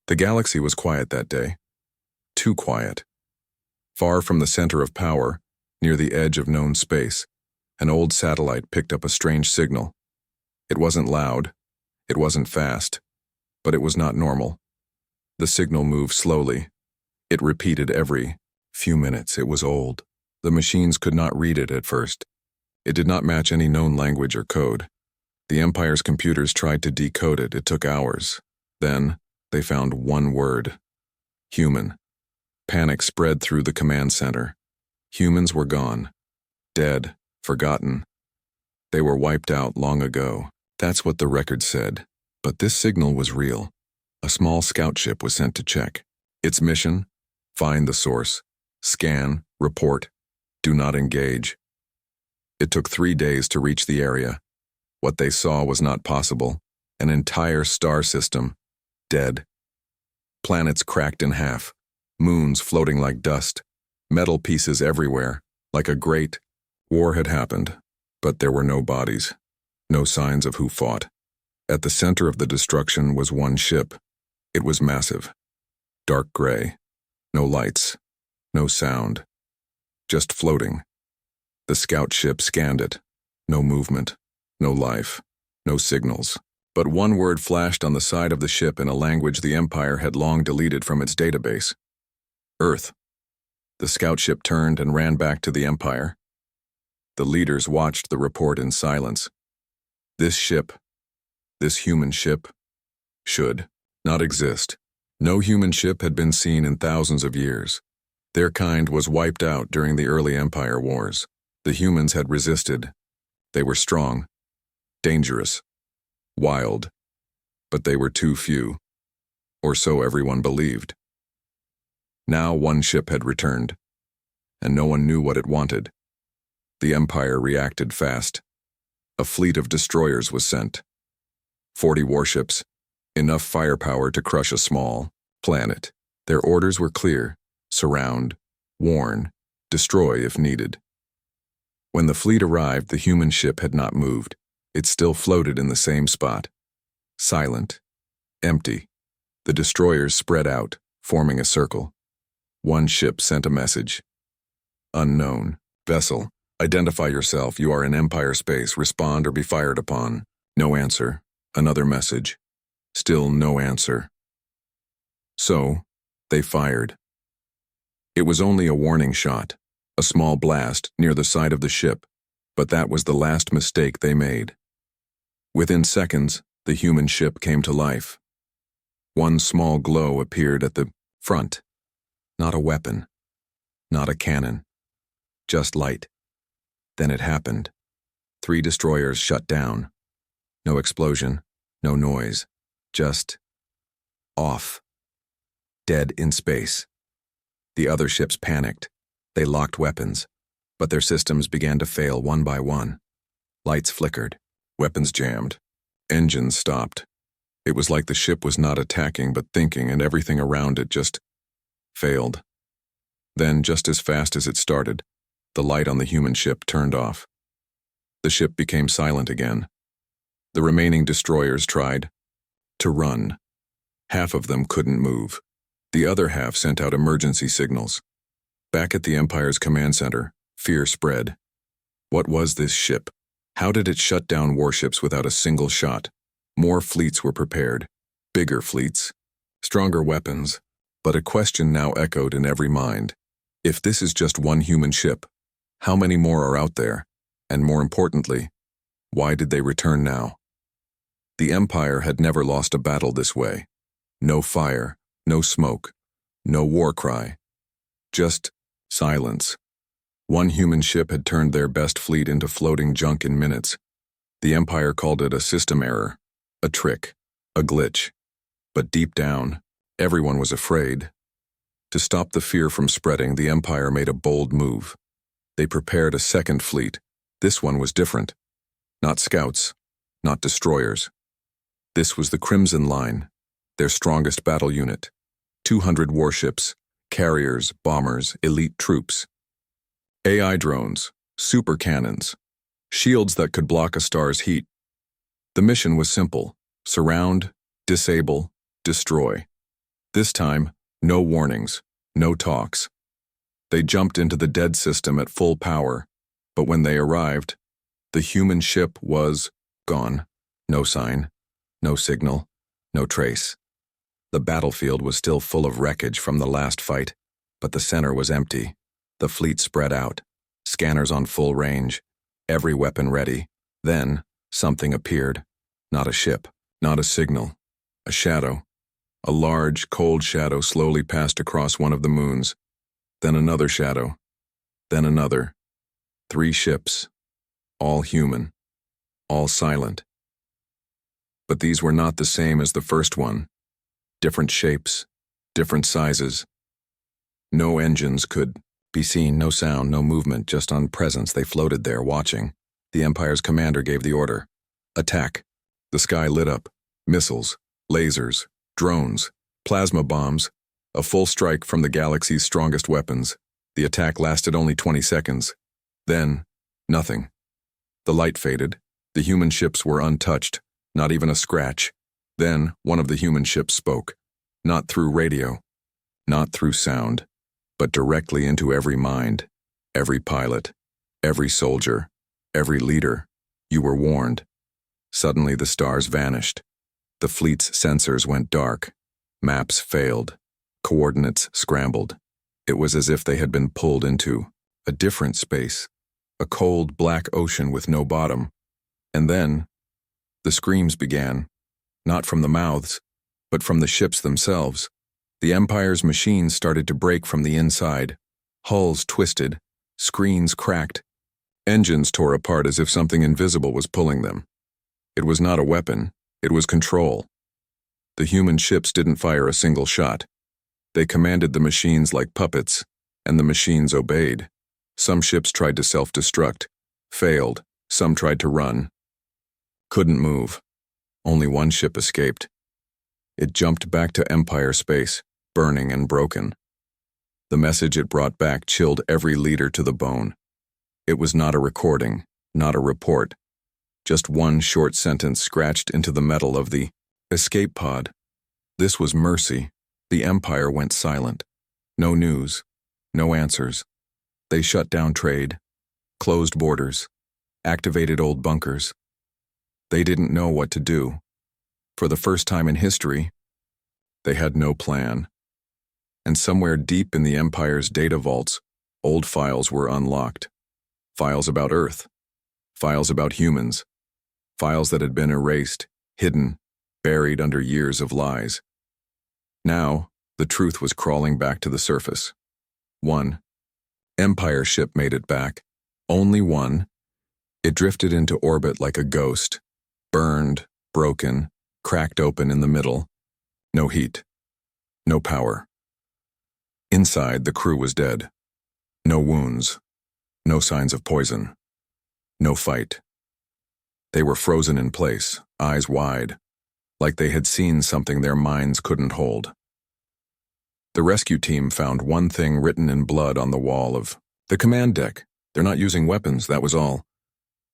The galaxy was quiet that day. Too quiet. Far from the center of power, near the edge of known space, an old satellite picked up a strange signal. It wasn't loud, it wasn't fast, but it was not normal. The signal moved slowly. It repeated every few minutes. It was old. The machines could not read it at first. It did not match any known language or code. The Empire's computers tried to decode it. It took hours. Then, they found one word. Human. Panic spread through the command center. Humans were gone. Dead. Forgotten. They were wiped out long ago. That's what the record said. But this signal was real. A small scout ship was sent to check. Its mission? Find the source. Scan. Report. Do not engage. It took 3 days to reach the area. What they saw was not possible. An entire star system. Dead. Planets cracked in half. Moons floating like dust. Metal pieces everywhere. Like a great war had happened. But there were no bodies. No signs of who fought. At the center of the destruction was one ship. It was massive. Dark gray. No lights. No sound. Just floating. The scout ship scanned it. No movement. No life. No signals. But one word flashed on the side of the ship in a language the Empire had long deleted from its database. Earth. The scout ship turned and ran back to the Empire. The leaders watched the report in silence. This ship, this human ship, should not exist. No human ship had been seen in thousands of years. Their kind was wiped out during the early Empire Wars. The humans had resisted. They were strong, dangerous, wild, but they were too few, or so everyone believed. Now one ship had returned, and no one knew what it wanted. The Empire reacted fast. A fleet of destroyers was sent. 40 warships, enough firepower to crush a small planet. Their orders were clear: surround, warn, destroy if needed. When the fleet arrived, the human ship had not moved. It still floated in the same spot. Silent, empty. The destroyers spread out, forming a circle. One ship sent a message. Unknown. Vessel, identify yourself. You are in Empire space. Respond or be fired upon. No answer. Another message. Still no answer. So, they fired. It was only a warning shot, a small blast near the side of the ship, but that was the last mistake they made. Within seconds, the human ship came to life. One small glow appeared at the front. Not a weapon, not a cannon, just light. Then it happened. 3 destroyers shut down. No explosion, no noise, just off. Dead in space. The other ships panicked. They locked weapons, but their systems began to fail one by one. Lights flickered, weapons jammed, engines stopped. It was like the ship was not attacking but thinking, and everything around it just failed. Then, just as fast as it started, the light on the human ship turned off. The ship became silent again. The remaining destroyers tried to run. Half of them couldn't move. The other half sent out emergency signals. Back at the Empire's command center, fear spread. What was this ship? How did it shut down warships without a single shot? More fleets were prepared. Bigger fleets. Stronger weapons. But a question now echoed in every mind. If this is just one human ship, how many more are out there? And more importantly, why did they return now? The Empire had never lost a battle this way. No fire, no smoke, no war cry. Just silence. One human ship had turned their best fleet into floating junk in minutes. The Empire called it a system error, a trick, a glitch. But deep down, everyone was afraid. To stop the fear from spreading, the Empire made a bold move. They prepared a second fleet. This one was different. Not scouts, not destroyers. This was the Crimson Line, their strongest battle unit. 200 warships, carriers, bombers, elite troops. AI drones, super cannons, shields that could block a star's heat. The mission was simple: surround, disable, destroy. This time, no warnings, no talks. They jumped into the dead system at full power, but when they arrived, the human ship was gone. No sign, no signal, no trace. The battlefield was still full of wreckage from the last fight, but the center was empty. The fleet spread out, scanners on full range, every weapon ready. Then, something appeared. Not a ship, not a signal, a shadow. A large, cold shadow slowly passed across one of the moons. Then another shadow. Then another. 3 ships. All human. All silent. But these were not the same as the first one. Different shapes. Different sizes. No engines could be seen, no sound, no movement, just on presence. They floated there, watching. The Empire's commander gave the order. Attack. The sky lit up. Missiles. Lasers. Drones. Plasma bombs. A full strike from the galaxy's strongest weapons. The attack lasted only 20 seconds. Then, nothing. The light faded. The human ships were untouched. Not even a scratch. Then, one of the human ships spoke. Not through radio. Not through sound. But directly into every mind. Every pilot. Every soldier. Every leader. You were warned. Suddenly the stars vanished. The fleet's sensors went dark. Maps failed. Coordinates scrambled. It was as if they had been pulled into a different space, a cold, black ocean with no bottom. And then, the screams began, not from the mouths, but from the ships themselves. The Empire's machines started to break from the inside. Hulls twisted, screens cracked, engines tore apart as if something invisible was pulling them. It was not a weapon, it was control. The human ships didn't fire a single shot. They commanded the machines like puppets, and the machines obeyed. Some ships tried to self-destruct, failed. Some tried to run. Couldn't move. Only one ship escaped. It jumped back to Empire space, burning and broken. The message it brought back chilled every leader to the bone. It was not a recording, not a report. Just one short sentence scratched into the metal of the escape pod. This was mercy. The Empire went silent. No news, no answers. They shut down trade, closed borders, activated old bunkers. They didn't know what to do. For the first time in history, they had no plan. And somewhere deep in the Empire's data vaults, old files were unlocked. Files about Earth, files about humans, files that had been erased, hidden, buried under years of lies. Now, the truth was crawling back to the surface. One Empire ship made it back. Only one. It drifted into orbit like a ghost. Burned, broken, cracked open in the middle. No heat. No power. Inside, the crew was dead. No wounds. No signs of poison. No fight. They were frozen in place, eyes wide, like they had seen something their minds couldn't hold. The rescue team found one thing written in blood on the wall of the command deck. They're not using weapons, that was all.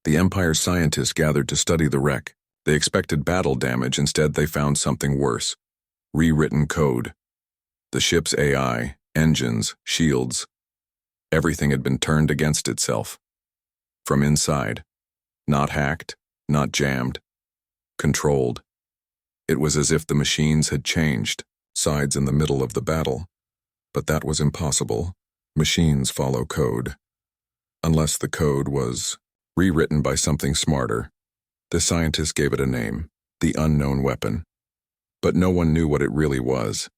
The Empire's scientists gathered to study the wreck. They expected battle damage, instead they found something worse. Rewritten code. The ship's AI, engines, shields. Everything had been turned against itself. From inside. Not hacked, not jammed. Controlled. It was as if the machines had changed sides in the middle of the battle. But that was impossible. Machines follow code. Unless the code was rewritten by something smarter. The scientists gave it a name, the unknown weapon. But no one knew what it really was.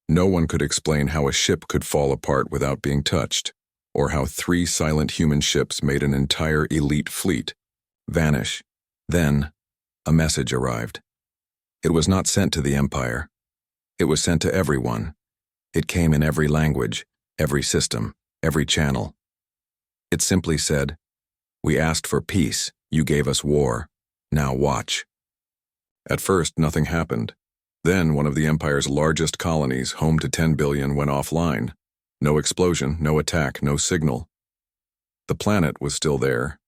No one could explain how a ship could fall apart without being touched, or how 3 silent human ships made an entire elite fleet vanish. Then, a message arrived. It was not sent to the Empire. It was sent to everyone. It came in every language, every system, every channel. It simply said, "We asked for peace, you gave us war. Now watch." At first, nothing happened. Then one of the Empire's largest colonies, home to 10 billion, went offline. No explosion, no attack, no signal. The planet was still there,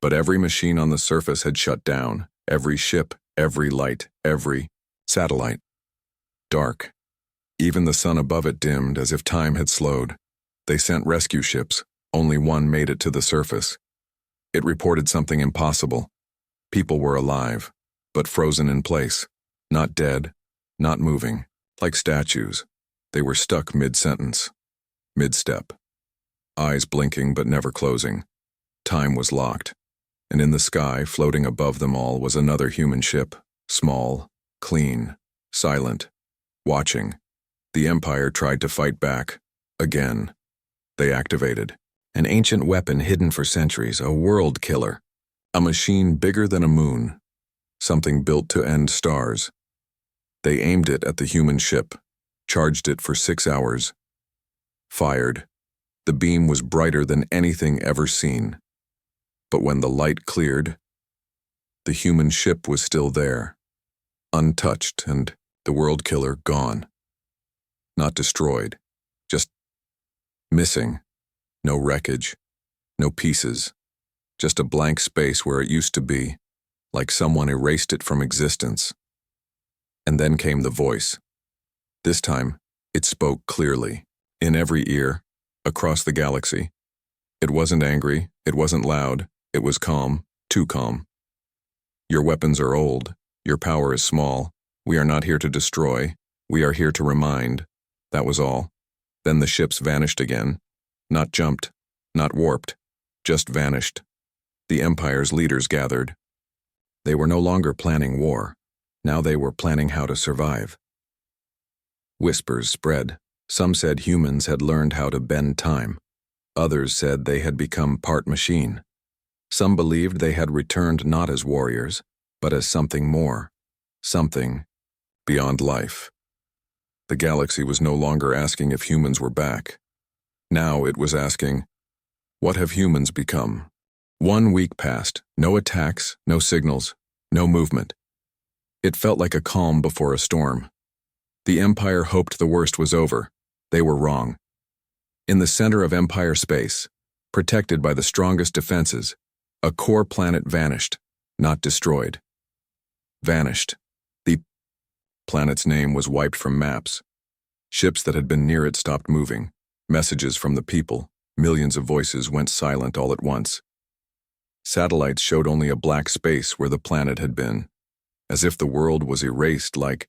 but every machine on the surface had shut down, every ship, every light, every satellite. Dark. Even the sun above it dimmed as if time had slowed. They sent rescue ships. Only one made it to the surface. It reported something impossible. People were alive, but frozen in place. Not dead, not moving, like statues. They were stuck mid-sentence, mid-step. Eyes blinking but never closing. Time was locked. And in the sky, floating above them all, was another human ship. Small, clean, silent, watching. The Empire tried to fight back. Again. They activated. An ancient weapon hidden for centuries, a world killer. A machine bigger than a moon. Something built to end stars. They aimed it at the human ship, charged it for 6 hours. Fired. The beam was brighter than anything ever seen. But when the light cleared, the human ship was still there, untouched, and the world killer gone. Not destroyed, just missing. No wreckage, no pieces, just a blank space where it used to be, like someone erased it from existence. And then came the voice. This time, it spoke clearly, in every ear, across the galaxy. It wasn't angry, it wasn't loud, it was calm, too calm. Your weapons are old, your power is small, we are not here to destroy, we are here to remind. That was all. Then the ships vanished again. Not jumped, not warped, just vanished. The Empire's leaders gathered. They were no longer planning war. Now they were planning how to survive. Whispers spread. Some said humans had learned how to bend time. Others said they had become part machine. Some believed they had returned not as warriors, but as something more. Something beyond life. The galaxy was no longer asking if humans were back. Now it was asking, what have humans become? 1 week passed, no attacks, no signals, no movement. It felt like a calm before a storm. The Empire hoped the worst was over. They were wrong. In the center of Empire space, protected by the strongest defenses, a core planet vanished, not destroyed. Vanished. The planet's name was wiped from maps. Ships that had been near it stopped moving. Messages from the people, millions of voices went silent all at once. Satellites showed only a black space where the planet had been. As if the world was erased like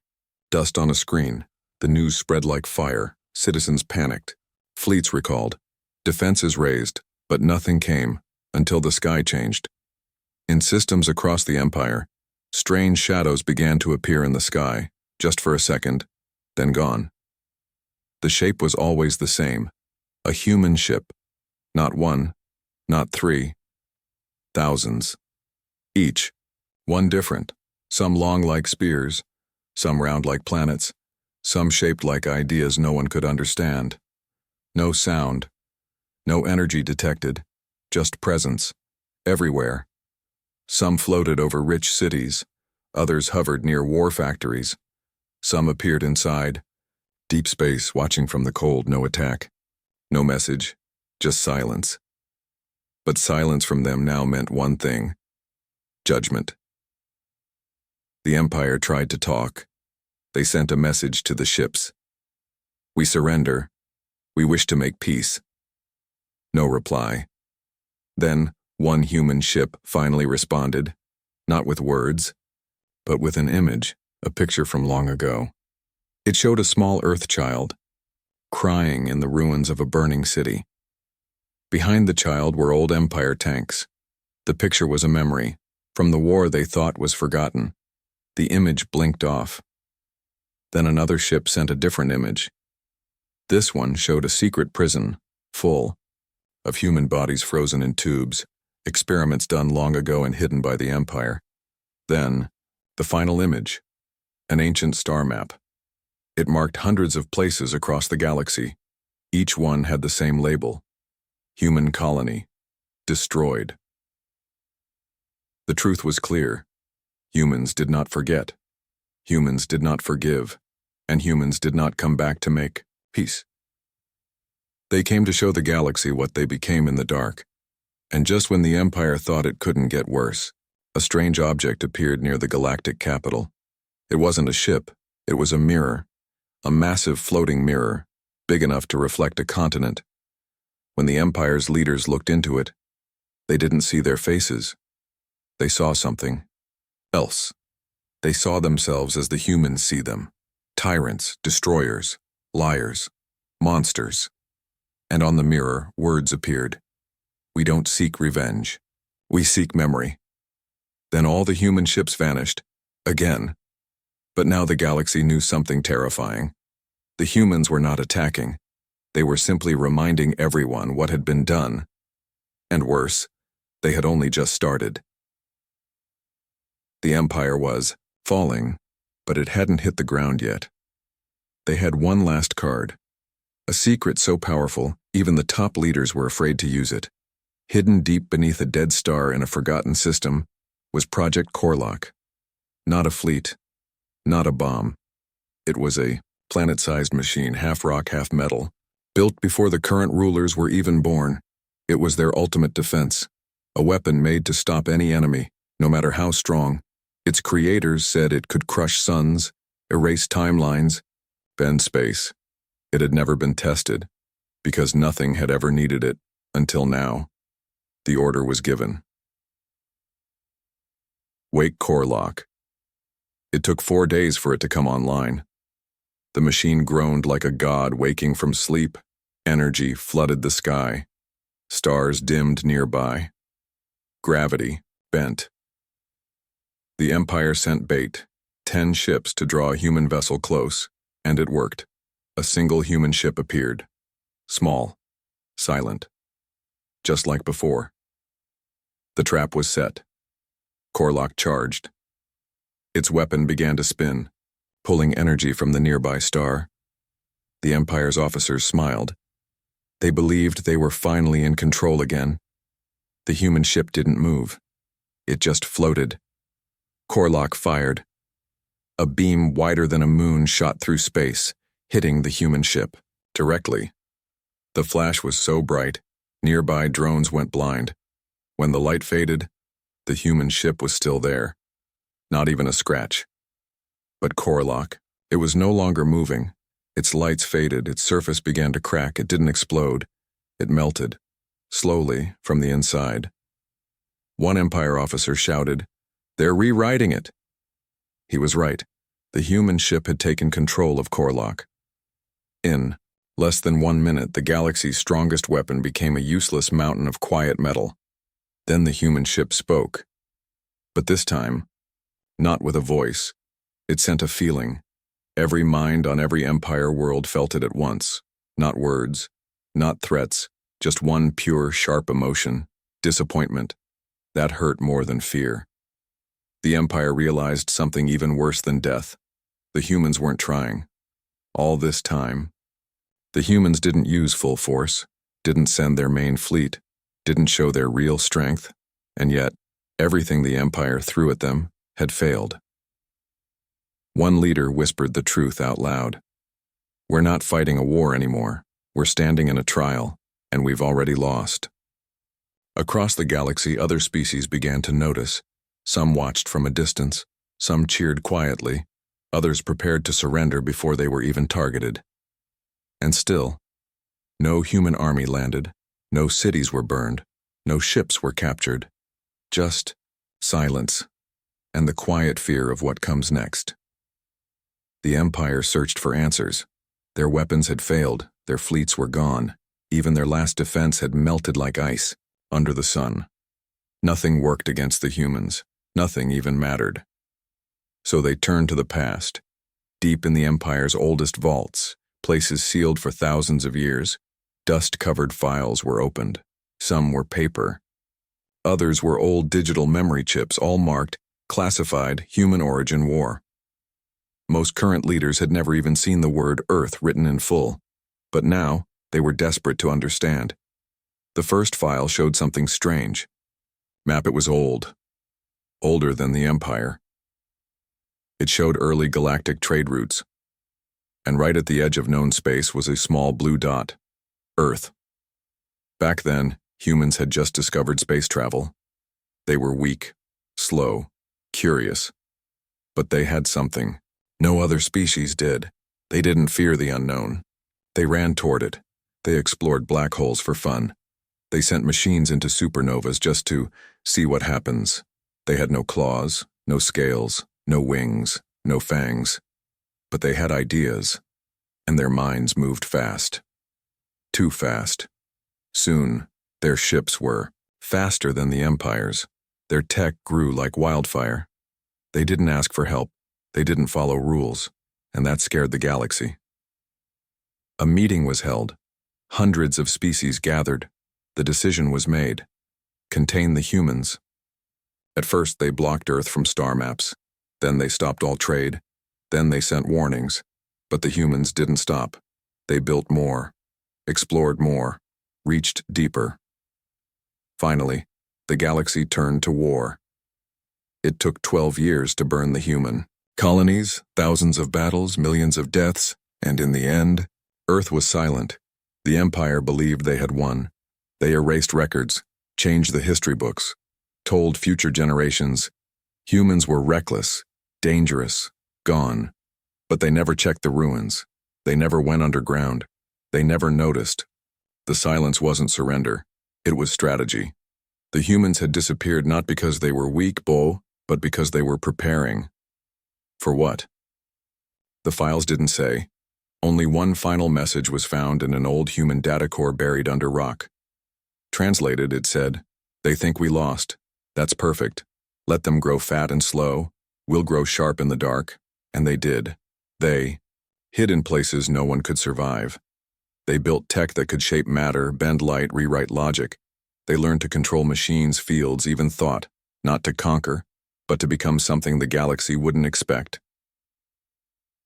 dust on a screen. The news spread like fire. Citizens panicked. Fleets recalled. Defenses raised, but nothing came until the sky changed. In systems across the Empire, strange shadows began to appear in the sky, just for a second, then gone. The shape was always the same, a human ship. Not one, not 3, thousands. Each, one different, some long like spears, some round like planets, some shaped like ideas no one could understand. No sound, no energy detected, just presence, everywhere. Some floated over rich cities, others hovered near war factories. Some appeared inside, deep space watching from the cold, no attack. No message, just silence. But silence from them now meant one thing: judgment. The Empire tried to talk. They sent a message to the ships. We surrender. We wish to make peace. No reply. Then one human ship finally responded, not with words, but with an image, a picture from long ago. It showed a small Earth child, crying in the ruins of a burning city. Behind the child were old Empire tanks. The picture was a memory, from the war they thought was forgotten. The image blinked off. Then another ship sent a different image. This one showed a secret prison, full of human bodies frozen in tubes, experiments done long ago and hidden by the Empire. Then, the final image, an ancient star map. It marked hundreds of places across the galaxy. Each one had the same label: human colony, destroyed. The truth was clear. Humans did not forget. Humans did not forgive. And humans did not come back to make peace. They came to show the galaxy what they became in the dark. And just when the Empire thought it couldn't get worse, a strange object appeared near the galactic capital. It wasn't a ship, it was a mirror. a massive floating mirror, big enough to reflect a continent. When the Empire's leaders looked into it, they didn't see their faces. They saw something else. They saw themselves as the humans see them: tyrants, destroyers, liars, monsters. And on the mirror, words appeared. We don't seek revenge. We seek memory. Then all the human ships vanished. Again. But now the galaxy knew something terrifying. The humans were not attacking. They were simply reminding everyone what had been done. And worse, they had only just started. The Empire was falling, but it hadn't hit the ground yet. They had one last card. A secret so powerful, even the top leaders were afraid to use it. Hidden deep beneath a dead star in a forgotten system was Project Corlock. Not a fleet, not a bomb. It was a planet-sized machine, half rock, half metal, built before the current rulers were even born. It was their ultimate defense, a weapon made to stop any enemy, no matter how strong. Its creators said it could crush suns, erase timelines, bend space. It had never been tested, because nothing had ever needed it, until now. The order was given. Wake Corlock. It took 4 days for it to come online. The machine groaned like a god waking from sleep. Energy flooded the sky. Stars dimmed nearby. Gravity bent. The Empire sent bait, 10 ships to draw a human vessel close, and it worked. A single human ship appeared. Small, silent, just like before. The trap was set. Corlock charged. Its weapon began to spin, pulling energy from the nearby star. The Empire's officers smiled. They believed they were finally in control again. The human ship didn't move. It just floated. Corlock fired. A beam wider than a moon shot through space, hitting the human ship directly. The flash was so bright, nearby drones went blind. When the light faded, the human ship was still there. Not even a scratch. But Corlock, it was no longer moving. Its lights faded, its surface began to crack. It didn't explode. It melted, slowly, from the inside. One Empire officer shouted, "They're rewriting it." He was right. The human ship had taken control of Corlock. In less than 1 minute, the galaxy's strongest weapon became a useless mountain of quiet metal. Then the human ship spoke. But this time, not with a voice. It sent a feeling. Every mind on every Empire world felt it at once. Not words, not threats, just one pure, sharp emotion: disappointment. That hurt more than fear. The Empire realized something even worse than death. The humans weren't trying. All this time, the humans didn't use full force, didn't send their main fleet, didn't show their real strength, and yet, everything the Empire threw at them had failed. One leader whispered the truth out loud. "We're not fighting a war anymore. We're standing in a trial, and we've already lost." Across the galaxy, other species began to notice. Some watched from a distance, some cheered quietly, others prepared to surrender before they were even targeted. And still, no human army landed, no cities were burned, no ships were captured. Just silence, and the quiet fear of what comes next. The Empire searched for answers. Their weapons had failed, their fleets were gone, even their last defense had melted like ice, under the sun. Nothing worked against the humans, nothing even mattered. So they turned to the past. Deep in the Empire's oldest vaults, places sealed for thousands of years, dust-covered files were opened. Some were paper. Others were old digital memory chips, all marked, classified, human origin war. Most current leaders had never even seen the word Earth written in full, but now they were desperate to understand. The first file showed something strange. It was old, older than the Empire. It showed early galactic trade routes, and right at the edge of known space was a small blue dot, Earth. Back then, humans had just discovered space travel. They were weak, slow, curious, but they had something no other species did. They didn't fear the unknown. They ran toward it. They explored black holes for fun. They sent machines into supernovas just to see what happens. They had no claws, no scales, no wings, no fangs. But they had ideas, and their minds moved fast. Too fast. Soon, their ships were faster than the Empire's. Their tech grew like wildfire. They didn't ask for help. They didn't follow rules, and that scared the galaxy. A meeting was held. Hundreds of species gathered. The decision was made. Contain the humans. At first, they blocked Earth from star maps. Then they stopped all trade. Then they sent warnings. But the humans didn't stop. They built more, explored more, reached deeper. Finally, the galaxy turned to war. It took 12 years to burn the human. Colonies, thousands of battles, millions of deaths, and in the end, Earth was silent. The Empire believed they had won. They erased records, changed the history books, told future generations humans were reckless, dangerous, gone. But they never checked the ruins. They never went underground. They never noticed. The silence wasn't surrender. It was strategy. The humans had disappeared not because they were weak, but because they were preparing. For what? The files didn't say. Only one final message was found in an old human data core buried under rock. Translated, it said, "They think we lost. That's perfect. Let them grow fat and slow. We'll grow sharp in the dark." And they did. They hid in places no one could survive. They built tech that could shape matter, bend light, rewrite logic. They learned to control machines, fields, even thought, not to conquer, but to become something the galaxy wouldn't expect.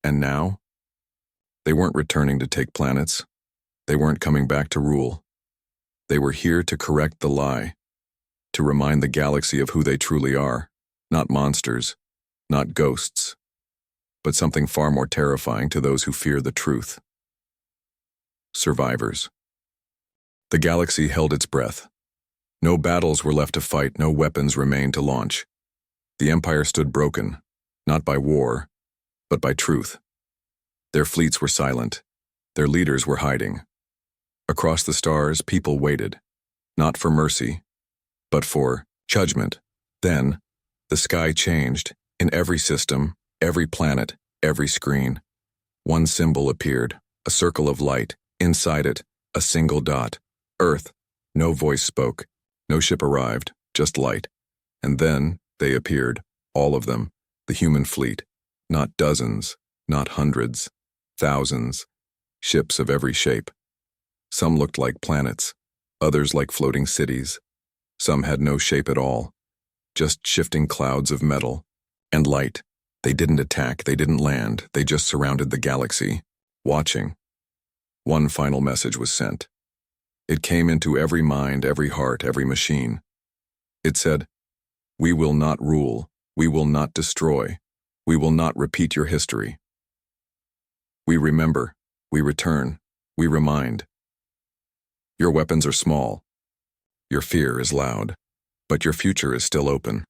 And now? They weren't returning to take planets. They weren't coming back to rule. They were here to correct the lie, to remind the galaxy of who they truly are, not monsters, not ghosts, but something far more terrifying to those who fear the truth. Survivors. The galaxy held its breath. No battles were left to fight, no weapons remained to launch. The Empire stood broken, not by war, but by truth. Their fleets were silent. Their leaders were hiding. Across the stars, people waited, not for mercy, but for judgment. Then, the sky changed. In every system, every planet, every screen. One symbol appeared, a circle of light. Inside it, a single dot. Earth. No voice spoke. No ship arrived, just light. And then, they appeared, all of them, the human fleet. Not dozens, not hundreds, thousands. Ships of every shape. Some looked like planets, others like floating cities. Some had no shape at all, just shifting clouds of metal and light. They didn't attack, they didn't land, they just surrounded the galaxy, watching. One final message was sent. It came into every mind, every heart, every machine. It said, "We will not rule, we will not destroy, we will not repeat your history. We remember, we return, we remind. Your weapons are small, your fear is loud, but your future is still open."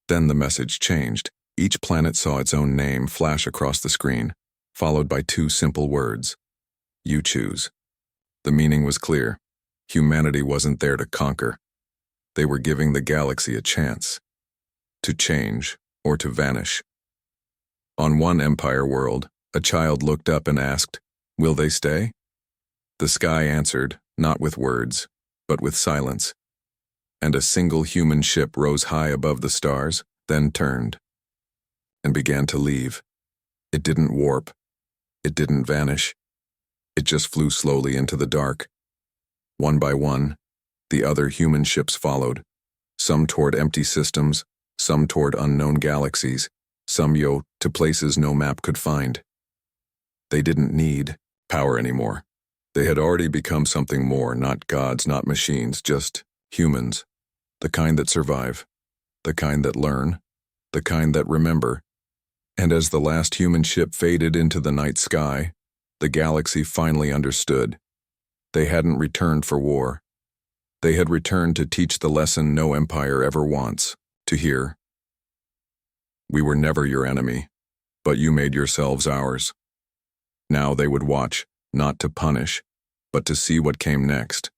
Then the message changed. Each planet saw its own name flash across the screen, followed by two simple words. You choose. The meaning was clear. Humanity wasn't there to conquer. They were giving the galaxy a chance. To change or to vanish. On one Empire world, a child looked up and asked, "Will they stay?" The sky answered, not with words, but with silence. And a single human ship rose high above the stars, then turned, and began to leave. It didn't warp. It didn't vanish. It just flew slowly into the dark. One by one, the other human ships followed, some toward empty systems, some toward unknown galaxies, some to places no map could find. They didn't need power anymore. They had already become something more, not gods, not machines, just humans. The kind that survive, the kind that learn, the kind that remember. And as the last human ship faded into the night sky, the galaxy finally understood. They hadn't returned for war. They had returned to teach the lesson no empire ever wants to hear. We were never your enemy, but you made yourselves ours. Now they would watch, not to punish, but to see what came next.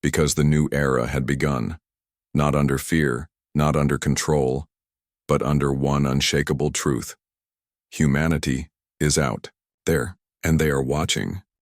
Because the new era had begun, not under fear, not under control, but under one unshakable truth. Humanity is out there, and they are watching.